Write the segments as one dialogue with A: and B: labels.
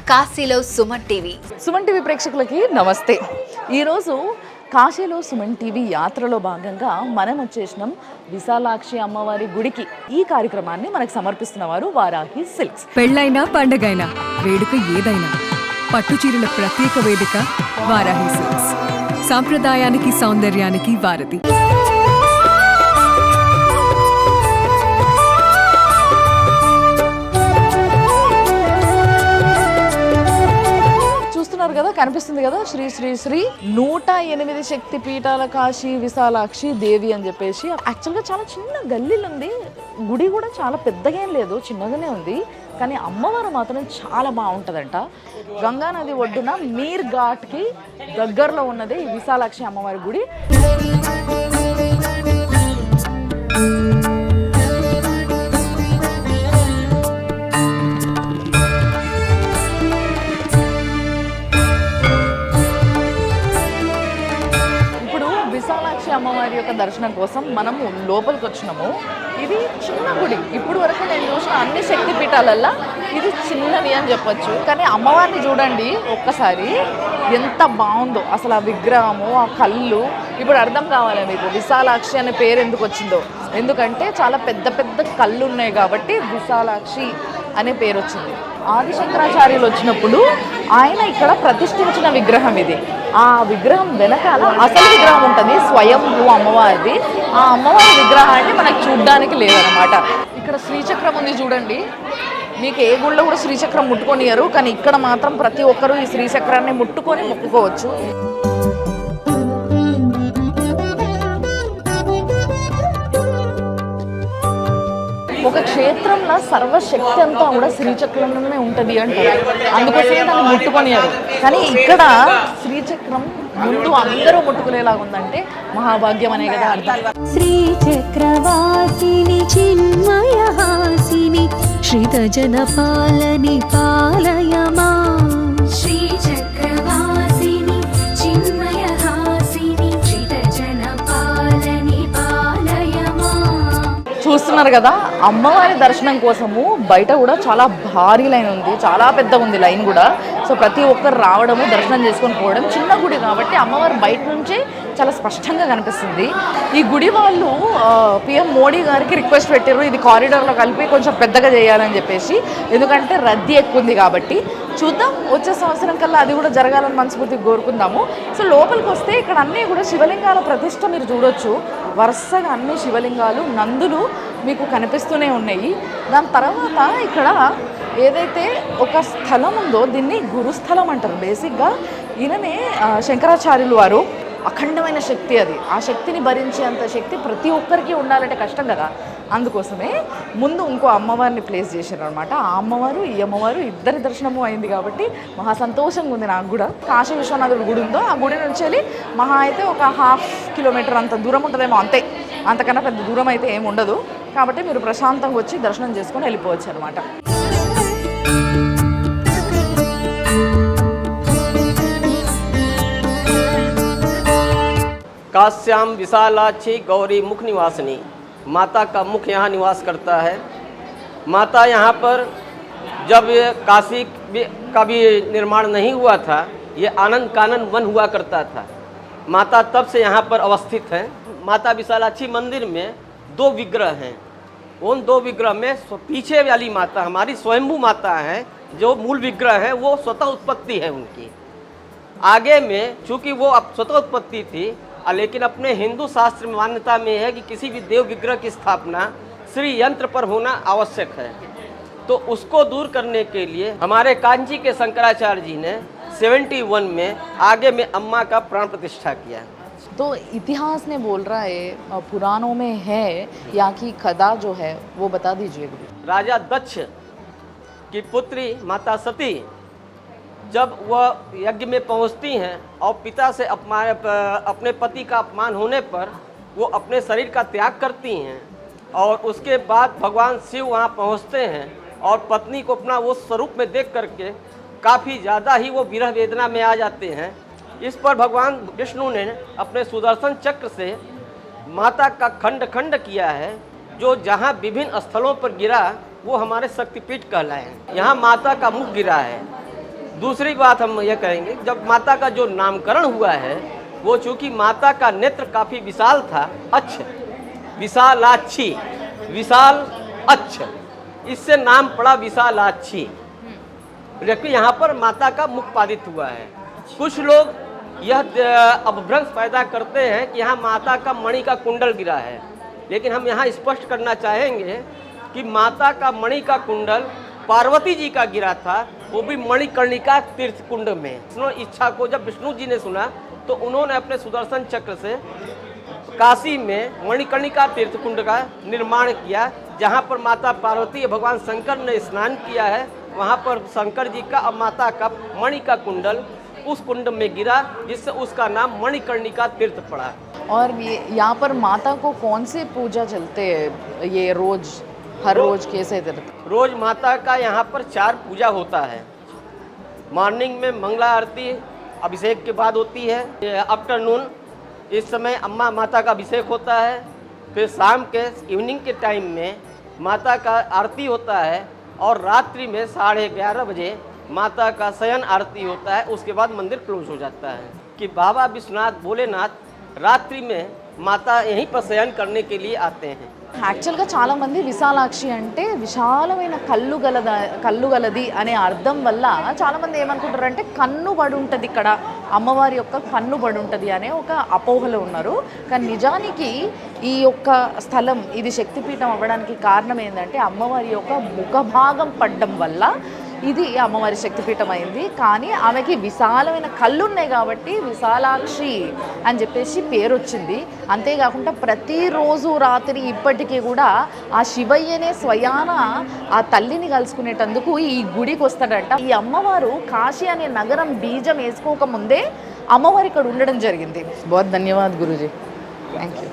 A: కాశీలో సుమన్ టీవీ
B: ప్రేక్షకులకి నమస్తే. ఈరోజు కాశీలో సుమన్ టీవీ యాత్రలో భాగంగా మనం వచ్చేసినాం విశాలాక్షి అమ్మవారి గుడికి. ఈ కార్యక్రమాన్ని మనకు సమర్పిస్తున్న వారు వారాహి సిల్క్స్.
C: పెళ్ళైనా పండగైనా వేడుక ఏదైనా పట్టు చీరల ప్రత్యేక వేదిక వారాహి సిల్క్స్. సాంప్రదాయానికి సౌందర్యానికి వారధి.
B: కదా, కనిపిస్తుంది కదా, శ్రీ శ్రీ శ్రీ 108 శక్తి పీఠాల కాశీ విశాలాక్షి దేవి అని చెప్పేసి. యాక్చువల్గా చాలా చిన్న గల్లీలు ఉంది, గుడి కూడా చాలా పెద్దగా ఏం లేదు, చిన్నగానే ఉంది. కానీ అమ్మవారు మాత్రం చాలా బాగుంటుందంట. గంగా నది ఒడ్డున మీర్ ఘాట్కి దగ్గరలో ఉన్నదే ఈ విశాలాక్షి అమ్మవారి గుడి. అమ్మవారి యొక్క దర్శనం కోసం మనము లోపలికి వచ్చినాము. ఇది చిన్న గుడి. ఇప్పుడు వరకు నేను చూసిన అన్ని శక్తి పీఠాలల్లో ఇది చిన్నది అని చెప్పొచ్చు. కానీ అమ్మవారిని చూడండి ఒక్కసారి, ఎంత బాగుందో అసలు. ఆ విగ్రహము, ఆ కళ్ళు ఇప్పుడు అర్థం కావాలి మీకు విశాలాక్షి అనే పేరు ఎందుకు వచ్చిందో. ఎందుకంటే చాలా పెద్ద పెద్ద కళ్ళు ఉన్నాయి కాబట్టి విశాలాక్షి అనే పేరు వచ్చింది. ఆదిశంకరాచార్యులు వచ్చినప్పుడు ఆయన ఇక్కడ ప్రతిష్ఠించిన విగ్రహం ఇది. ఆ విగ్రహం వెనకాల అసలు విగ్రహం ఉంటుంది, స్వయంభూ అమ్మవారిది. ఆ అమ్మవారి విగ్రహాన్ని మనకు చూడ్డానికి లేదనమాట. ఇక్కడ శ్రీచక్రం ఉంది చూడండి. మీకు ఏ గుళ్ళో కూడా శ్రీచక్రం ముట్టుకొనియరు, కానీ ఇక్కడ మాత్రం ప్రతి ఒక్కరూ ఈ శ్రీచక్రాన్ని ముట్టుకొని మొక్కుకోవచ్చు. ఒక క్షేత్రంలో సర్వశక్తి అంతా కూడా శ్రీచక్రంలోనే ఉంటుంది అంటారు, అందుకోసమే దాన్ని ముట్టుకొనియారు. కానీ ఇక్కడ శ్రీచక్రం ముందు అందరూ ముట్టుకునేలాగా ఉందంటే మహాభాగ్యం అనే కదా అర్థం.
D: శ్రీచక్రవాసిని చిన్మయహాసిని శ్రీతజన పాలని పాలయమా. శ్రీచక్రవాసిని చిన్మయహాసిని శ్రీతజన పాలని పాలయమా.
B: చూస్తున్నారు కదా, అమ్మవారి దర్శనం కోసము బయట కూడా చాలా భారీ లైన్ ఉంది, చాలా పెద్ద ఉంది లైన్ కూడా. సో ప్రతి ఒక్కరు రావడము, దర్శనం చేసుకొని పోవడం. చిన్న గుడి కాబట్టి అమ్మవారు బయట నుంచే చాలా స్పష్టంగా కనిపిస్తుంది. ఈ గుడి వాళ్ళు పిఎం మోడీ గారికి రిక్వెస్ట్ పెట్టారు, ఇది కారిడార్లో కలిపి కొంచెం పెద్దగా చేయాలని చెప్పేసి. ఎందుకంటే రద్దీ ఎక్కువ ఉంది కాబట్టి. చూద్దాం, వచ్చే సంవత్సరం కల్లా అది కూడా జరగాలని మనస్ఫూర్తిగా కోరుకుందాము. సో లోపలికి వస్తే ఇక్కడ అన్నీ కూడా శివలింగాల ప్రతిష్ట మీరు చూడొచ్చు. వరుసగా అన్ని శివలింగాలు, నందులు మీకు కనిపిస్తూనే ఉన్నాయి. దాని తర్వాత ఇక్కడ ఏదైతే ఒక స్థలం ఉందో దీన్ని గురుస్థలం అంటారు. బేసిక్గా ఈయననే శంకరాచార్యులు వారు. అఖండమైన శక్తి అది. ఆ శక్తిని భరించేంత శక్తి ప్రతి ఒక్కరికి ఉండాలంటే కష్టం కదా. అందుకోసమే ముందు ఇంకో అమ్మవారిని ప్లేస్ చేశారు అనమాట. ఆ అమ్మవారు ఈ అమ్మవారు ఇద్దరి దర్శనము అయింది కాబట్టి మహా సంతోషంగా ఉంది నాకు కూడా. కాశీ విశ్వనాథుడి గుడి ఉందో ఆ గుడి నుంచి వెళ్ళి మహా అయితే ఒక 1/2 కిలోమీటర్ అంత దూరం ఉంటుందేమో, అంతే. అంతకన్నా పెద్ద దూరం అయితే ఏమి ఉండదు. కాబట్టి మీరు ప్రశాంతంగా వచ్చి దర్శనం చేసుకొని వెళ్ళిపోవచ్చు అనమాట.
E: काश्याम विशालाक्षी गौरी मुख निवासिनी, माता का मुख यहाँ निवास करता है। माता यहाँ पर जब ये काशी का भी निर्माण नहीं हुआ था, ये आनंद कानन वन हुआ करता था। माता तब से यहाँ पर अवस्थित है। माता विशालाक्षी मंदिर में 2 विग्रह हैं। उन 2 विग्रह में पीछे वाली माता हमारी स्वयंभू माता है, जो मूल विग्रह है वो स्वतः उत्पत्ति है उनकी। आगे में चूँकि वो अब स्वतः उत्पत्ति थी, लेकिन अपने हिंदू शास्त्र में मान्यता में है कि किसी भी देव विग्रह की स्थापना श्री यंत्र पर होना आवश्यक है। तो उसको दूर करने के लिए हमारे कांची के शंकराचार्य जी ने 71 में आगे में अम्मा का प्राण प्रतिष्ठा किया।
B: तो इतिहास ने बोल रहा है, पुराणों में है, यहाँ की कथा जो है वो बता दीजिए।
E: राजा दक्ष की पुत्री माता सती जब वह यज्ञ में पहुंचती हैं और पिता से अपने पति का अपमान होने पर वो अपने शरीर का त्याग करती हैं, और उसके बाद भगवान शिव वहाँ पहुँचते हैं और पत्नी को अपना वो स्वरूप में देख करके काफ़ी ज़्यादा ही वो विरह वेदना में आ जाते हैं। इस पर भगवान विष्णु ने अपने सुदर्शन चक्र से माता का खंड खंड किया है, जो जहाँ विभिन्न स्थलों पर गिरा वो हमारे शक्तिपीठ कहलाए हैं। यहाँ माता का मुख गिरा है। दूसरी बात हम ये कहेंगे, जब माता का जो नामकरण हुआ है वो चूँकि माता का नेत्र काफ़ी विशाल था, अच्छ विशालाक्षी, विशाल अच्छ, इससे नाम पड़ा विशालाक्षी। जबकि यहाँ पर माता का मुख पादित हुआ है। कुछ लोग यह अपभ्रंश पैदा करते हैं कि यहाँ माता का मणि का कुंडल गिरा है, लेकिन हम यहाँ स्पष्ट करना चाहेंगे कि माता का मणि का कुंडल पार्वती जी का गिरा था, वो भी मणिकर्णिका तीर्थ कुंड में। विष्णु इच्छा को जब विष्णु जी ने सुना तो उन्होंने अपने सुदर्शन चक्र से काशी में मणिकर्णिका तीर्थ कुंड का निर्माण किया, जहाँ पर माता पार्वती भगवान शंकर ने स्नान किया है। वहाँ पर शंकर जी का और माता का मणि का कुंडल उस कुंड में गिरा, जिससे उसका नाम मणिकर्णिका तीर्थ पड़ा।
B: और ये यहाँ पर माता को कौन से पूजा चलते हैं ये रोज, हर रोज कैसे?
E: रोज माता का यहाँ पर 4 पूजा होता है। मॉर्निंग में मंगला आरती अभिषेक के बाद होती है। आफ्टरनून इस समय अम्मा माता का अभिषेक होता है। फिर शाम के इवनिंग के टाइम में माता का आरती होता है, और रात्रि में 11:30 बजे माता का शयन आरती होता है। उसके बाद मंदिर क्लोज हो जाता है। कि बाबा विश्वनाथ भोलेनाथ रात्रि में माता यहीं पर शयन करने के लिए आते हैं।
B: యాక్చువల్గా చాలామంది విశాలాక్షి అంటే విశాలమైన కళ్ళు గలది అనే అర్థం వల్ల చాలామంది ఏమనుకుంటారంటే కన్ను పడి ఉంటుంది, ఇక్కడ అమ్మవారి యొక్క కన్ను పడి ఉంటుంది అనే ఒక అపోహలో ఉన్నారు. కానీ నిజానికి ఈ యొక్క స్థలం ఇది శక్తిపీఠం అవ్వడానికి కారణం ఏంటంటే అమ్మవారి యొక్క ముఖభాగం పడడం వల్ల ఇది అమ్మవారి శక్తిపీఠం అయింది. కానీ ఆమెకి విశాలమైన కళ్ళు ఉన్నాయి కాబట్టి విశాలాక్షి అని చెప్పేసి పేరు వచ్చింది. అంతేకాకుండా ప్రతిరోజు రాత్రి ఇప్పటికీ కూడా ఆ శివయ్యనే స్వయాన ఆ తల్లిని కలుసుకునేటందుకు ఈ గుడికి వస్తాడంట. ఈ అమ్మవారు కాశీ అనే నగరం బీజం వేసుకోకముందే అమ్మవారు ఇక్కడ ఉండడం జరిగింది. బహుత్ ధన్యవాద్ గురూజీ, థ్యాంక్ యూ.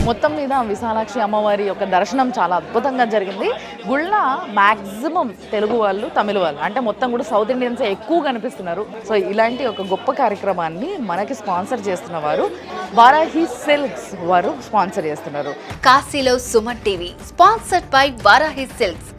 B: మొత్తం మీద విశాలాక్షి అమ్మవారి యొక్క దర్శనం చాలా అద్భుతంగా జరిగింది. గుళ్ళ మ్యాక్సిమం తెలుగు వాళ్ళు, తమిళ వాళ్ళు, అంటే మొత్తం కూడా సౌత్ ఇండియన్స్ ఎక్కువ కనిపిస్తున్నారు. సో ఇలాంటి ఒక గొప్ప కార్యక్రమాన్ని మనకి స్పాన్సర్ చేస్తున్న వారు వారాహి సిల్క్స్ వారు స్పాన్సర్ చేస్తున్నారు.
A: కాశీలో Suman TV sponsored by Varahi silks.